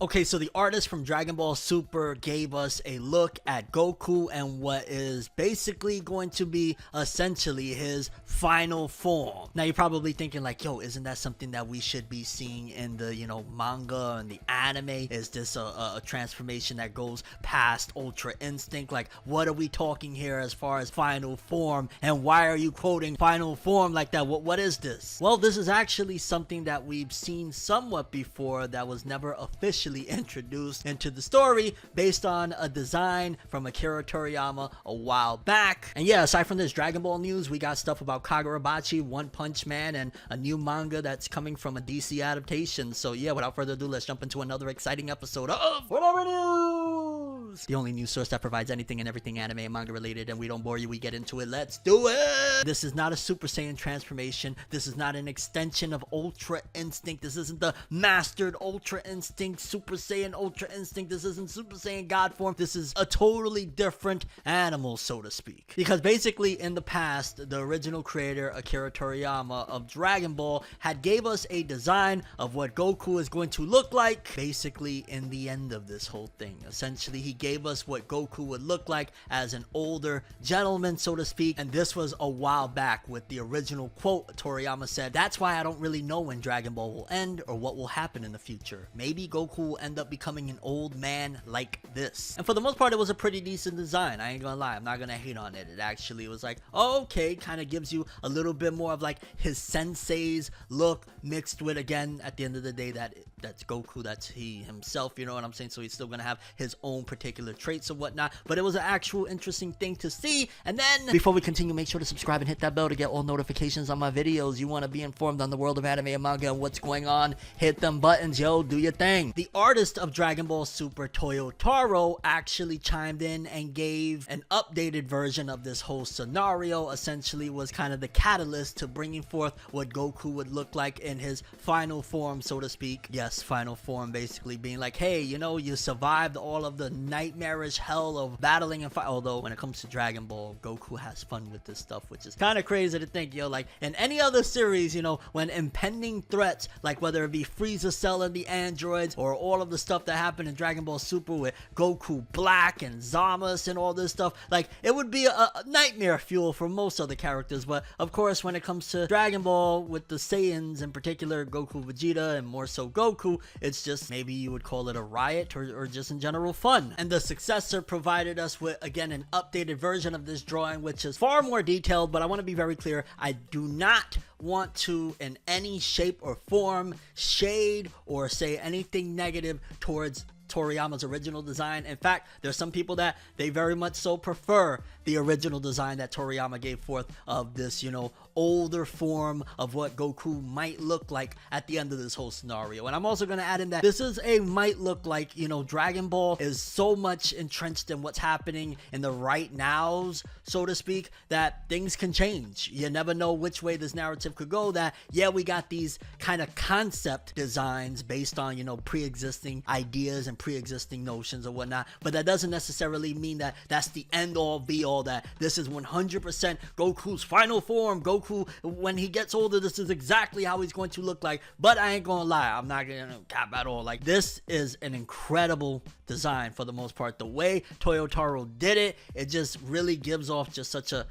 Okay, so the artist from Dragon Ball Super gave us a look at Goku and what is basically going to be essentially his final form. Now you're probably thinking like, yo, isn't that something that we should be seeing in the, manga and the anime? Is this a transformation that goes past Ultra Instinct? Like, what are we talking here as far as final form? And why are you quoting final form like that? What is this? Well, this is actually something that we've seen somewhat before that was never officially introduced into the story based on a design from Akira Toriyama a while back. And yeah, aside from this Dragon Ball news, we got stuff about Kagurabachi, One Punch Man, and a new manga that's coming from a DC adaptation. So yeah, without further ado, let's jump into another exciting episode of Whatever News! The only news source that provides anything and everything anime and manga related, and we don't bore you, we get into it. Let's do it! This is not a Super Saiyan transformation. This is not an extension of Ultra Instinct. This isn't the mastered Ultra Instinct Super Saiyan Ultra Instinct. This isn't Super Saiyan God form. This is a totally different animal, so to speak. Because basically in the past, the original creator Akira Toriyama of Dragon Ball had gave us a design of what Goku is going to look like basically in the end of this whole thing. Essentially, he gave us what Goku would look like as an older gentleman, so to speak. And this was a while back with the original quote. Toriyama said, "That's why I don't really know when Dragon Ball will end or what will happen in the future. Maybe Goku will end up becoming an old man like this." And for the most part, it was a pretty decent design. I ain't gonna lie, I'm not gonna hate on it. It actually was like, oh, okay, kind of gives you a little bit more of like his sensei's look mixed with, again, at the end of the day, that's Goku, that's he himself, you know what I'm saying? So he's still gonna have his own particular traits and whatnot, but it was an actual interesting thing to see. And then before we continue, make sure to subscribe and hit that bell to get all notifications on my videos. You want to be informed on the world of anime and manga and what's going on, hit them buttons, yo, do your thing. The artist of Dragon Ball Super, Toyotaro, actually chimed in and gave an updated version of this whole scenario. Essentially was kind of the catalyst to bringing forth what Goku would look like in his final form, so to speak. Yes, final form, basically being like, hey, you survived all of the nightmarish hell of battling and fight. Although when it comes to Dragon Ball, Goku has fun with this stuff, which is kind of crazy to think, like in any other series, when impending threats, like whether it be Frieza Cell and the androids, or all of the stuff that happened in Dragon Ball Super with Goku Black and Zamasu and all this stuff, like it would be a nightmare fuel for most other characters. But of course, when it comes to Dragon Ball with the Saiyans, in particular Goku, Vegeta, and more so Goku, it's just, maybe you would call it a riot, or just in general fun. And the successor provided us with, again, an updated version of this drawing, which is far more detailed. But I want to be very clear, I do not want to in any shape or form shade or say anything negative towards Toriyama's original design. In fact, there's some people that they very much so prefer the original design that Toriyama gave forth of this, older form of what Goku might look like at the end of this whole scenario. And I'm also going to add in that this is a might look like, Dragon Ball is so much entrenched in what's happening in the right nows, so to speak, that things can change. You never know which way this narrative could go. That, yeah, we got these kind of concept designs based on, pre-existing ideas and pre-existing notions or whatnot, but that doesn't necessarily mean that that's the end all be all, that this is 100% Goku's final form. Goku, when he gets older, this is exactly how he's going to look like. But I ain't gonna lie, I'm not gonna cap at all. Like, this is an incredible design for the most part. The way Toyotaro did it, it just really gives off just such a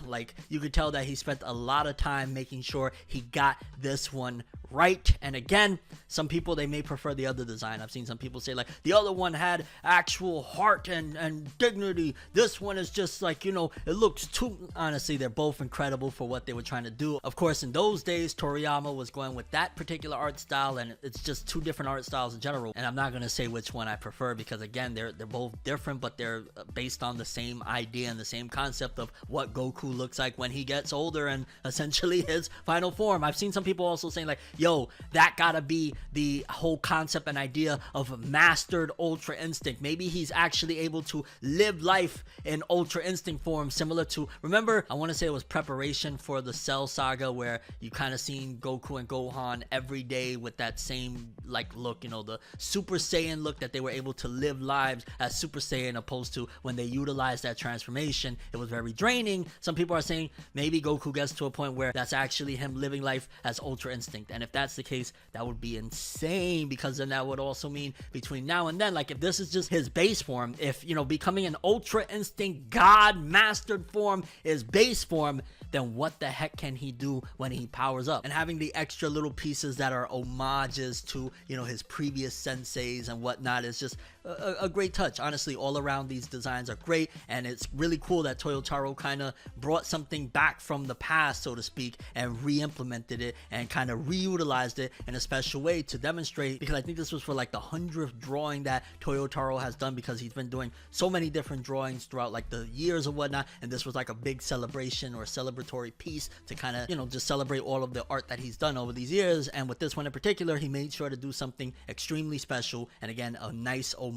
like, you could tell that he spent a lot of time making sure he got this one right. And again, some people, they may prefer the other design. I've seen some people say like the other one had actual heart and dignity. This one is just like, it looks too... Honestly, they're both incredible for what they were trying to do. Of course, in those days, Toriyama was going with that particular art style, and it's just two different art styles in general. And I'm not going to say which one I prefer, because again, they're both different, but they're based on the same idea and the same concept of what Goku looks like when he gets older and essentially his final form. I've seen some people also saying like, yo, that gotta be the whole concept and idea of mastered Ultra Instinct. Maybe he's actually able to live life in Ultra Instinct form, similar to, remember, I want to say it was preparation for the Cell Saga, where you kind of seen Goku and Gohan every day with that same like look, the Super Saiyan look, that they were able to live lives as Super Saiyan, opposed to when they utilized that transformation, it was very draining. training, some people are saying maybe Goku gets to a point where that's actually him living life as Ultra Instinct. And if that's the case, that would be insane, because then that would also mean between now and then, like if this is just his base form, if, you know, becoming an Ultra Instinct God mastered form is base form, then what the heck can he do when he powers up? And having the extra little pieces that are homages to, you know, his previous senseis and whatnot is just a great touch. Honestly, all around these designs are great, and it's really cool that Toyotaro kind of brought something back from the past, so to speak, and re-implemented it and kind of reutilized it in a special way to demonstrate, because I think this was for like the 100th drawing that Toyotaro has done, because he's been doing so many different drawings throughout like the years or whatnot, and this was like a big celebration or celebratory piece to kind of, you know, just celebrate all of the art that he's done over these years. And with this one in particular, he made sure to do something extremely special, and again, a nice homage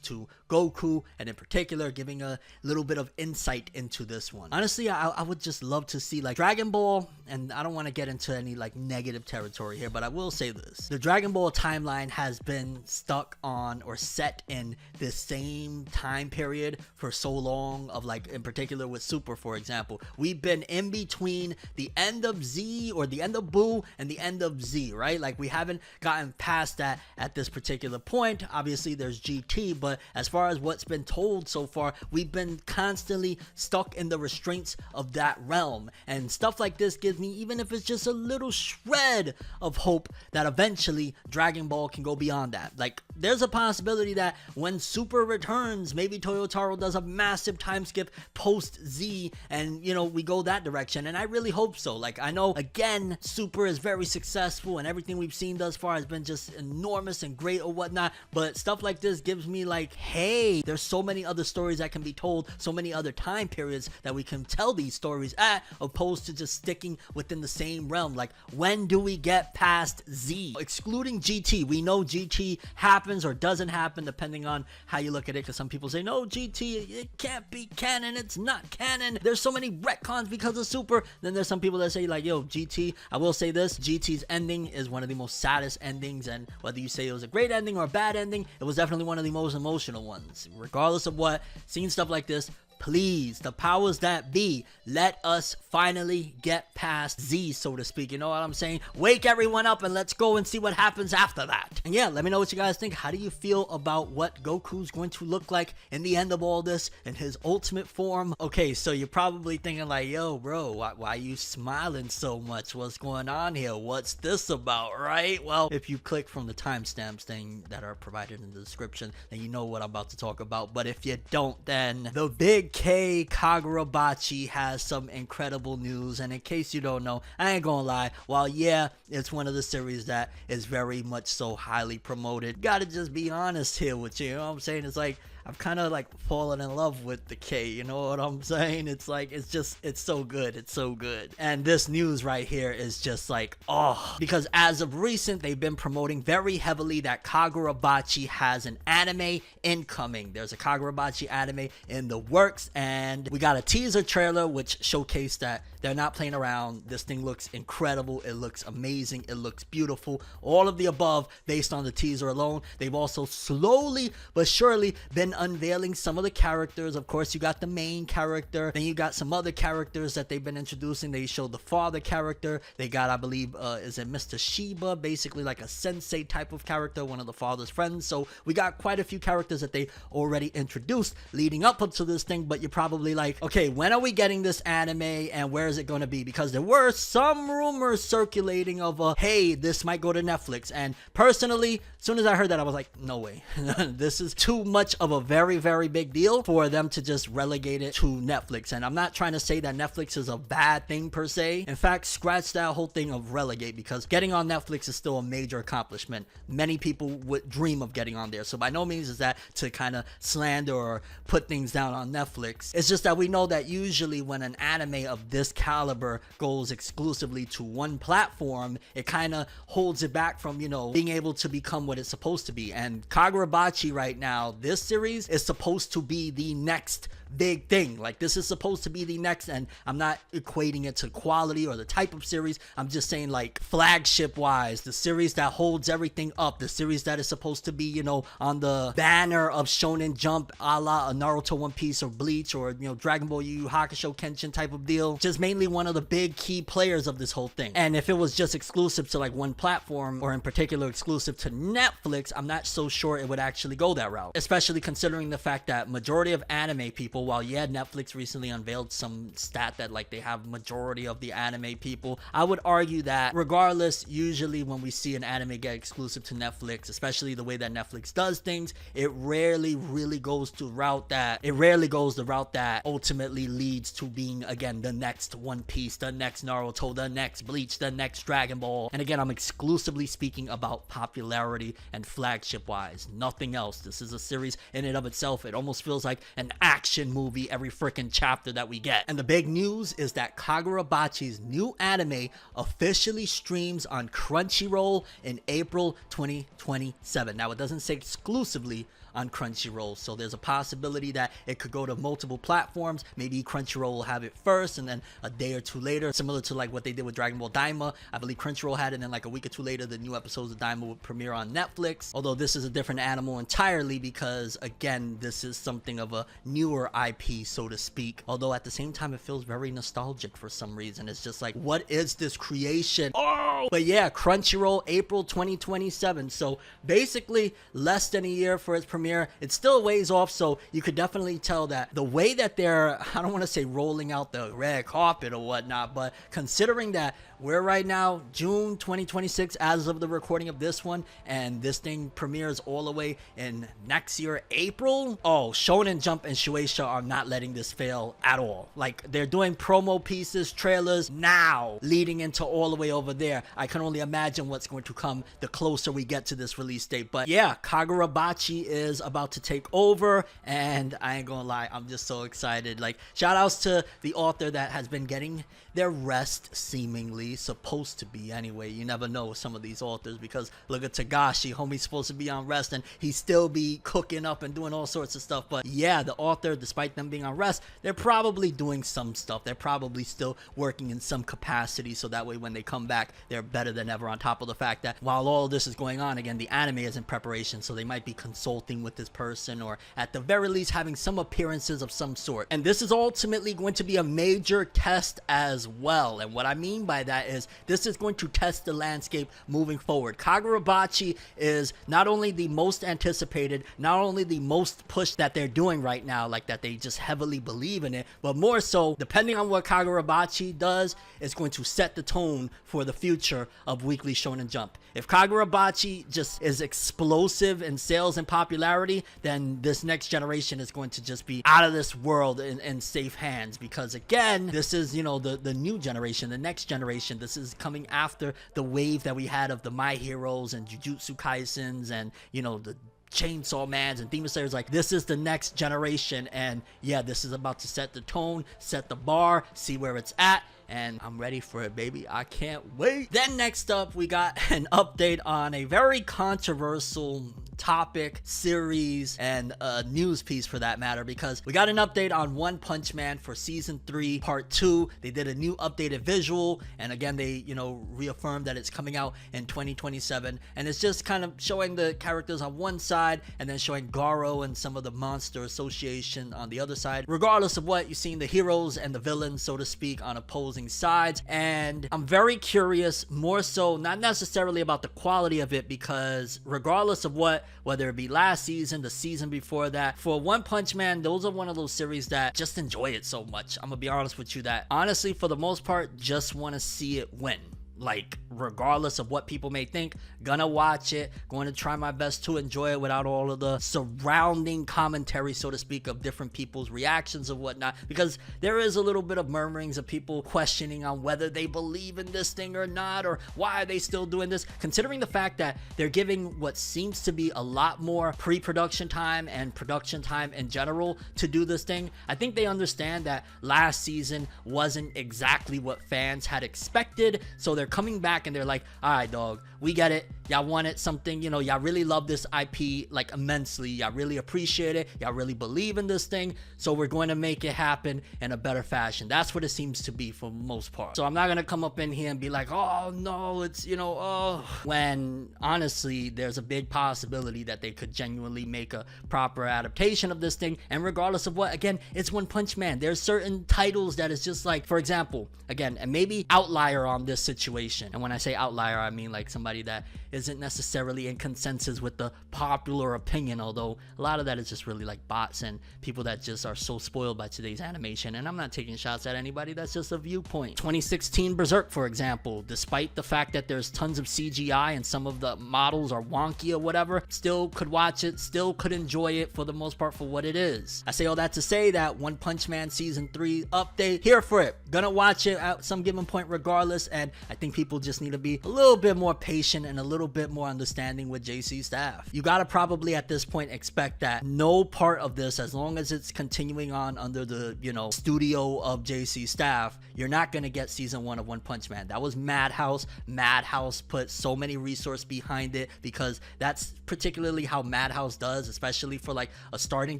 to Goku, and in particular giving a little bit of insight into this one. Honestly, I would just love to see like Dragon Ball, and I don't want to get into any like negative territory here, but I will say this: the Dragon Ball timeline has been stuck on or set in this same time period for so long, of like, in particular with Super, for example, we've been in between the end of Z, or the end of Buu, and the end of Z, right? Like we haven't gotten past that at this particular point. Obviously there's GT, but as far as what's been told so far, we've been constantly stuck in the restraints of that realm, and stuff like this gives me, even if it's just a little shred of hope, that eventually Dragon Ball can go beyond that. Like there's a possibility that when Super returns, maybe Toyotaro does a massive time skip post Z, and you know, we go that direction, and I really hope so. Like I know, again, Super is very successful and everything we've seen thus far has been just enormous and great or whatnot, but stuff like this gives me like, hey, there's so many other stories that can be told, so many other time periods that we can tell these stories at, opposed to just sticking within the same realm. Like, when do we get past Z? Excluding GT, we know GT happens or doesn't happen depending on how you look at it, because some people say, no, GT, it can't be canon, it's not canon, there's so many retcons because of Super. Then there's some people that say like, yo, GT, I will say this, GT's ending is one of the most saddest endings, and whether you say it was a great ending or a bad ending, it was definitely one of the most emotional ones. Regardless of what, seeing stuff like this, please, the powers that be, let us finally get past Z, so to speak. You know what I'm saying? Wake everyone up and let's go and see what happens after that. And yeah, let me know what you guys think. How do you feel about what Goku's going to look like in the end of all this in his ultimate form? Okay, so you're probably thinking like, yo, bro, why are you smiling so much? What's going on here? What's this about, right? Well, if you click from the timestamps thing that are provided in the description, then you know what I'm about to talk about. But if you don't, then the big K Kagurabachi has some incredible news. And in case you don't know, I ain't gonna lie, while yeah, it's one of the series that is very much so highly promoted, gotta just be honest here with you, you know what I'm saying? It's like, I've kind of like fallen in love with the K, you know what I'm saying? It's like, it's so good, it's so good. And this news right here is just like, oh, because as of recent, they've been promoting very heavily that Kagurabachi has an anime incoming. There's a Kagurabachi anime in the works, and we got a teaser trailer which showcased that they're not playing around. This thing looks incredible, it looks amazing, it looks beautiful, all of the above based on the teaser alone. They've also slowly but surely been unveiling some of the characters. Of course, you got the main character, then you got some other characters that they've been introducing. They showed the father character, they got, I believe, is it Mr. Shiba, basically like a sensei type of character, one of the father's friends. So we got quite a few characters that they already introduced leading up to this thing. But you're probably like, okay, when are we getting this anime and where is it going to be? Because there were some rumors circulating of hey, this might go to Netflix. And personally, as soon as I heard that, I was like, no way. This is too much of a very, very big deal for them to just relegate it to Netflix. And I'm not trying to say that Netflix is a bad thing per se. In fact, scratch that whole thing of relegate, because getting on Netflix is still a major accomplishment. Many people would dream of getting on there. So by no means is that to kind of slander or put things down on Netflix. It's just that we know that usually when an anime of this caliber goes exclusively to one platform, it kind of holds it back from, you know, being able to become what it's supposed to be. And Kagurabachi right now, this series is supposed to be the next big thing. Like, this is supposed to be the next, and I'm not equating it to quality or the type of series. I'm just saying, like, flagship wise, the series that holds everything up, the series that is supposed to be, you know, on the banner of Shonen Jump, a la a Naruto, One Piece, or Bleach, or, you know, Dragon Ball, Yu Yu Hakusho, Kenshin type of deal. Just mainly one of the big key players of this whole thing. And if it was just exclusive to like one platform, or in particular exclusive to Netflix, I'm not so sure it would actually go that route, especially considering the fact that majority of anime people, while yeah, Netflix recently unveiled some stat that like they have majority of the anime people, I would argue that regardless, usually when we see an anime get exclusive to Netflix, especially the way that Netflix does things, it rarely really goes the route that ultimately leads to being, again, the next One Piece, the next Naruto, the next Bleach, the next Dragon Ball. And again, I'm exclusively speaking about popularity and flagship wise, nothing else. This is a series in and of itself. It almost feels like an action movie every freaking chapter that we get. And the big news is that Kagurabachi's new anime officially streams on Crunchyroll in April 2027. Now, it doesn't say exclusively on Crunchyroll, so there's a possibility that it could go to multiple platforms. Maybe Crunchyroll will have it first, and then a day or two later, similar to like what they did with Dragon Ball Daima, I believe Crunchyroll had it, and then like a week or two later, the new episodes of Daima would premiere on Netflix. Although this is a different animal entirely, because again, this is something of a newer IP, so to speak. Although at the same time, it feels very nostalgic for some reason. It's just like, what is this creation? Oh! But yeah, Crunchyroll, April 2027. So basically, less than a year for its premiere. It's still a ways off, so you could definitely tell that the way that they're, I don't want to say rolling out the red carpet or whatnot, but considering that we're right now June 2026 as of the recording of this one, and this thing premieres all the way in next year April. Oh, Shonen Jump and Shueisha are not letting this fail at all. Like, they're doing promo pieces, trailers now leading into all the way over there. I can only imagine what's going to come the closer we get to this release date. But yeah, Kagurabachi is about to take over, and I ain't gonna lie, I'm just so excited. Like, shout outs to the author that has been getting their rest, seemingly, supposed to be anyway. You never know with some of these authors, because look at Tagashi, homie's supposed to be on rest and he still be cooking up and doing all sorts of stuff. But yeah, the author, despite them being on rest, they're probably doing some stuff. They're probably still working in some capacity, so that way when they come back, they're better than ever, on top of the fact that while all of this is going on, again, the anime is in preparation, so they might be consulting with this person, or at the very least having some appearances of some sort. And this is ultimately going to be a major test as well. And what I mean by that is this is going to test the landscape moving forward. Kagurabachi is not only the most anticipated, not only the most push that they're doing right now, like that they just heavily believe in it, but more so, depending on what Kagurabachi does, it's going to set the tone for the future of Weekly Shonen Jump. If Kagurabachi just is explosive in sales and popularity, then this next generation is going to just be out of this world in safe hands, because again, this is, you know, the new generation, the next generation. This is coming after the wave that we had of the My Heroes and Jujutsu Kaisens and, you know, the Chainsaw Mans and Demon Slayers. Like, this is the next generation, and yeah, this is about to set the tone, set the bar, see where it's at, and I'm ready for it, baby. I can't wait. Then next up, we got an update on a very controversial topic, series, and a news piece for that matter, because we got an update on One Punch Man for season 3 part 2. They did a new updated visual, and again, they, you know, reaffirmed that it's coming out in 2027, and it's just kind of showing the characters on one side and then showing Garo and some of the monster association on the other side. Regardless of what, you've seen the heroes and the villains, so to speak, on opposing sides, and I'm very curious, more so not necessarily about the quality of it, because regardless of what, whether it be last season, the season before that, for One Punch Man, those are one of those series that just enjoy it so much. I'm gonna be honest with you that honestly, for the most part, just want to see it win. Like, regardless of what people may think, gonna watch it, going to try my best to enjoy it without all of the surrounding commentary, so to speak, of different people's reactions and whatnot, because there is a little bit of murmurings of people questioning on whether they believe in this thing or not, or why are they still doing this, considering the fact that they're giving what seems to be a lot more pre-production time and production time in general to do this thing. I think they understand that last season wasn't exactly what fans had expected, so they're they're coming back and they're like, all right, dog, we get it. Y'all wanted something, you know, y'all really love this IP like immensely. Y'all really appreciate it. Y'all really believe in this thing. So we're going to make it happen in a better fashion. That's what it seems to be for the most part. So I'm not going to come up in here and be like, oh no, it's, you know, oh, when honestly, there's a big possibility that they could genuinely make a proper adaptation of this thing. And regardless of what, again, it's One Punch Man. There's certain titles that is just like, for example, again, and maybe outlier on this situation. And when I say outlier, I mean like somebody that isn't necessarily in consensus with the popular opinion, although a lot of that is just really like bots and people that just are so spoiled by today's animation. And I'm not taking shots at anybody, that's just a viewpoint. 2016 Berserk, for example, despite the fact that there's tons of CGI and some of the models are wonky or whatever, still could watch it, still could enjoy it for the most part for what it is. I say all that to say that One Punch Man season 3 update, here for it, gonna watch it at some given point regardless. And I think people just need to be a little bit more patient and a little bit more understanding with JC staff. You gotta probably at this point expect that no part of this, as long as it's continuing on under the, you know, studio of JC staff, you're not gonna get season 1 of One Punch Man. That was Madhouse. Madhouse put so many resources behind it because that's particularly how Madhouse does, especially for like a starting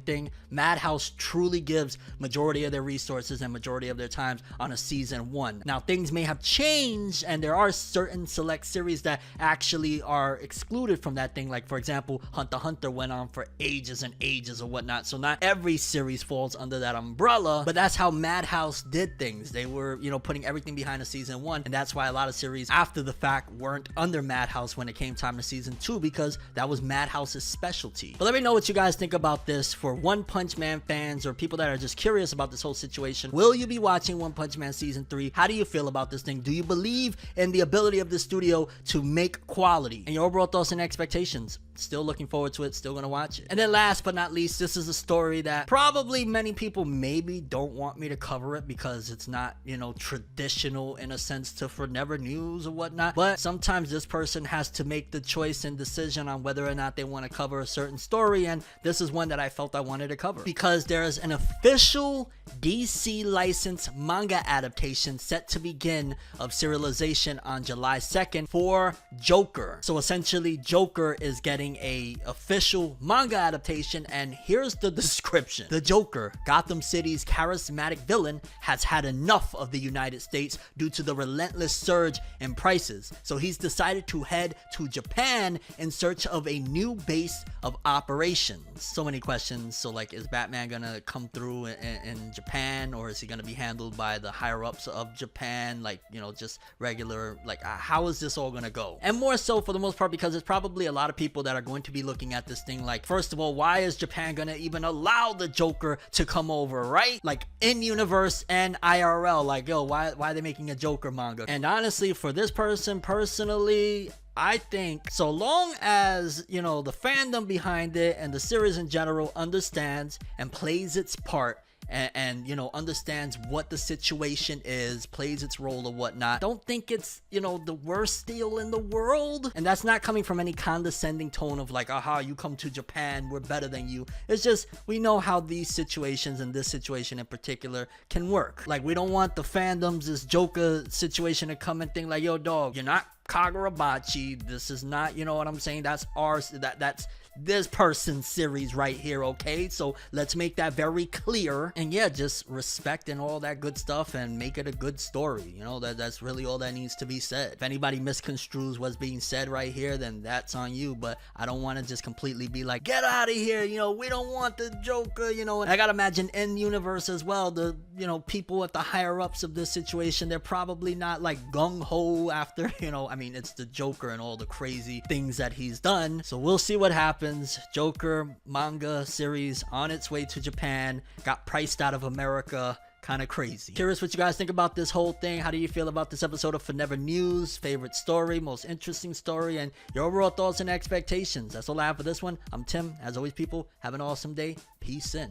thing. Madhouse truly gives majority of their resources and majority of their times on a season 1. Now things may have changed and there are certain select series that actually are excluded from that thing, like for example Hunter x Hunter went on for ages and ages or whatnot, so not every series falls under that umbrella, but that's how Madhouse did things. They were, you know, putting everything behind a season 1, and that's why a lot of series after the fact weren't under Madhouse when it came time to season 2, because that was Madhouse's specialty. But let me know what you guys think about this. For One Punch Man fans or people that are just curious about this whole situation, will you be watching One Punch Man season 3? How do you feel about this thing? Do you believe in the ability of the studio to make quality? And your overall thoughts and expectations? Still looking forward to it, still gonna watch it. And then last but not least, this is a story that probably many people maybe don't want me to cover it because it's not, you know, traditional in a sense to Forever News or whatnot, but sometimes this person has to make the choice and decision on whether or not they want to cover a certain story, and this is one that I felt I wanted to cover because there's an official DC licensed manga adaptation set to begin of serialization on July 2nd for Joker. So essentially Joker is getting a official manga adaptation, and here's the description. The Joker, Gotham City's charismatic villain, has had enough of the United States due to the relentless surge in prices, so he's decided to head to Japan in search of a new base of operations. So many questions. So like, is Batman gonna come through in Japan, or is he gonna be handled by the higher ups of Japan, like, you know, just regular, like how is this all gonna go? And more so for the most part because it's probably a lot of people that are going to be looking at this thing like, first of all, why is Japan gonna even allow the Joker to come over, right? Like in universe and IRL, like, yo, why are they making a Joker manga? And honestly, for this person personally, I think so long as, you know, the fandom behind it and the series in general understands and plays its part and you know, understands what the situation is, plays its role or whatnot, don't think it's, you know, the worst deal in the world. And that's not coming from any condescending tone of like, aha, you come to Japan, we're better than you. It's just, we know how these situations and this situation in particular can work. Like, we don't want the fandoms, this Joker situation to come and think like, yo dog, you're not Kagurabachi, this is not, you know what I'm saying, that's ours, that's this person's series right here, okay? So let's make that very clear, and yeah, just respect and all that good stuff and make it a good story. You know, that's really all that needs to be said. If anybody misconstrues what's being said right here, then that's on you, but I don't want to just completely be like, get out of here, you know, we don't want the Joker, you know. And I gotta imagine in universe as well, the, you know, people at the higher ups of this situation, they're probably not like gung-ho after, you know, I mean, it's the Joker and all the crazy things that he's done. So we'll see what happens. Joker manga series on its way to Japan, got priced out of America. Kind of crazy. Curious what you guys think about this whole thing. How do you feel about this episode of Forever News? Favorite story, most interesting story, and your overall thoughts and expectations. That's all I have for this one. I'm Tim. As always, people, have an awesome day. Peace in.